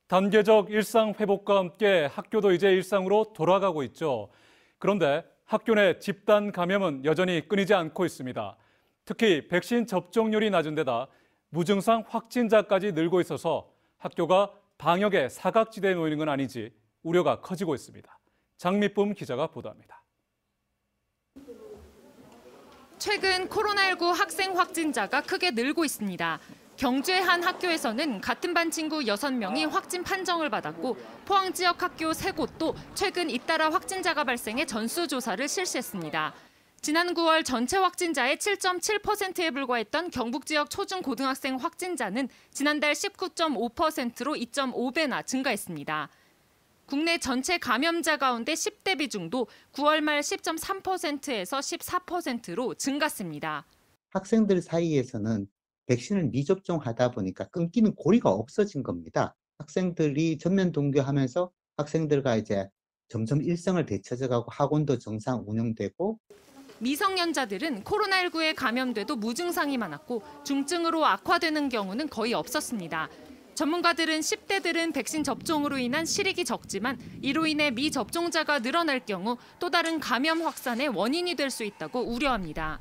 단계적 일상 회복과 함께 학교도 이제 일상으로 돌아가고 있죠. 그런데 학교 내 집단 감염은 여전히 끊이지 않고 있습니다. 특히 백신 접종률이 낮은 데다 무증상 확진자까지 늘고 있어서 학교가 방역의 사각지대에 놓이는 건 아닌지 우려가 커지고 있습니다. 장미쁨 기자가 보도합니다. 최근 코로나19 학생 확진자가 크게 늘고 있습니다. 경주의 한 학교에서는 같은 반 친구 6명이 확진 판정을 받았고 포항 지역 학교 3곳도 최근 잇따라 확진자가 발생해 전수조사를 실시했습니다. 지난 9월 전체 확진자의 7.7%에 불과했던 경북 지역 초중고등학생 확진자는 지난달 19.5%로 2.5배나 증가했습니다. 국내 전체 감염자 가운데 10대 비중도 9월 말 10.3%에서 14%로 증가했습니다. 학생들 사이에서는 백신을 미접종하다 보니까 끊기는 고리가 없어진 겁니다. 학생들이 전면 등교하면서 학생들과 이제 점점 일상을 되찾아가고 학원도 정상 운영되고 미성년자들은 코로나19에 감염돼도 무증상이 많았고 중증으로 악화되는 경우는 거의 없었습니다. 전문가들은 10대들은 백신 접종으로 인한 실익이 적지만 이로 인해 미접종자가 늘어날 경우 또 다른 감염 확산의 원인이 될 수 있다고 우려합니다.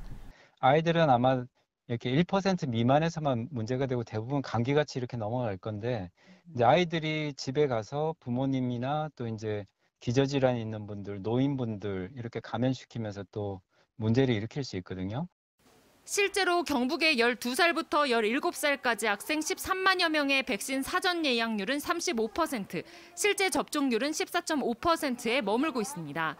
아이들은 아마 이렇게 1% 미만에서만 문제가 되고 대부분 감기같이 이렇게 넘어갈 건데 이제 아이들이 집에 가서 부모님이나 또 이제 기저질환이 있는 분들, 노인분들 이렇게 감염시키면서 또 문제를 일으킬 수 있거든요. 실제로 경북의 12살부터 17살까지 학생 13만여 명의 백신 사전 예약률은 35%, 실제 접종률은 14.5%에 머물고 있습니다.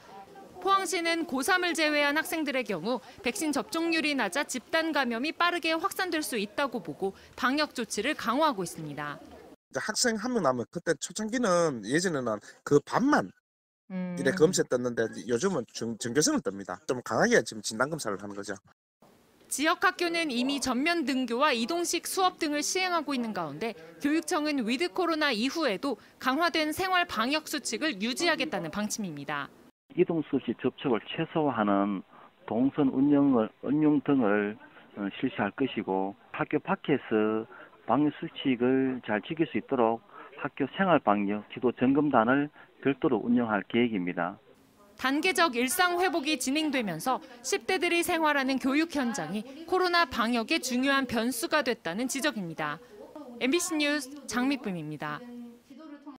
포항시는 고3을 제외한 학생들의 경우 백신 접종률이 낮아 집단 감염이 빠르게 확산될 수 있다고 보고 방역 조치를 강화하고 있습니다. 학생 한 명 나면 그때 초창기는 예전에는 그 반만 이래 검사 떴는데 요즘은 전교생을 뜹니다. 좀 강하게 지금 진단 검사를 하는 거죠. 지역 학교는 이미 전면 등교와 이동식 수업 등을 시행하고 있는 가운데 교육청은 위드 코로나 이후에도 강화된 생활 방역 수칙을 유지하겠다는 방침입니다. 이동 수시 접촉을 최소화하는 동선 운영 등을 실시할 것이고 학교 밖에서 방역 수칙을 잘 지킬 수 있도록 학교 생활 방역 지도 점검단을 별도로 운영할 계획입니다. 단계적 일상 회복이 진행되면서 10대들이 생활하는 교육 현장이 코로나 방역의 중요한 변수가 됐다는 지적입니다. MBC 뉴스 장미쁨입니다.